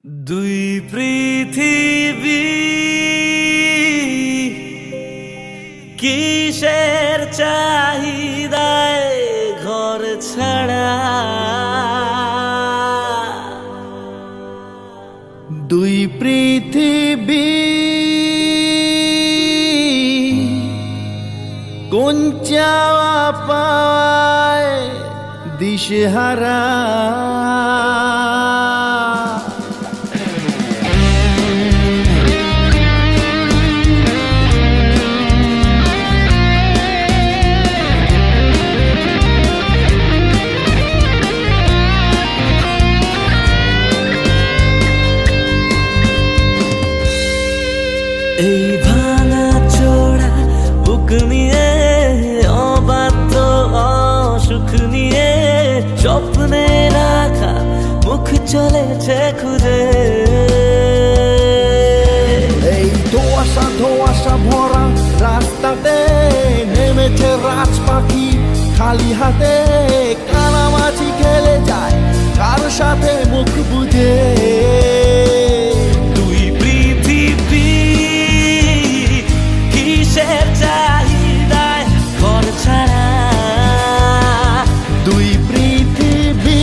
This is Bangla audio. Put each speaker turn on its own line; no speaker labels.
দুই পৃথিবী কিসের চাহিদায় ঘর ছাড়া,
দুই পৃথিবী কোন চাওয়া পায় দিশেহারা।
এই ভাঙা চোরা বুক নিয়ে অবাধ্য অসুখ নিয়ে স্বপ্নে রাখা মুখ চলেছে খুঁজে।
এই ধোঁয়াশা ভরা রাস্তাতে নেমেছে রাজ পাখি খালি হাতে, কানামাছি খেলে যায় কার সাথে মুখ বুঝে।
দুই পৃথিবী কিসের চাহিদায় ঘর ছাড়া,
দুই পৃথিবী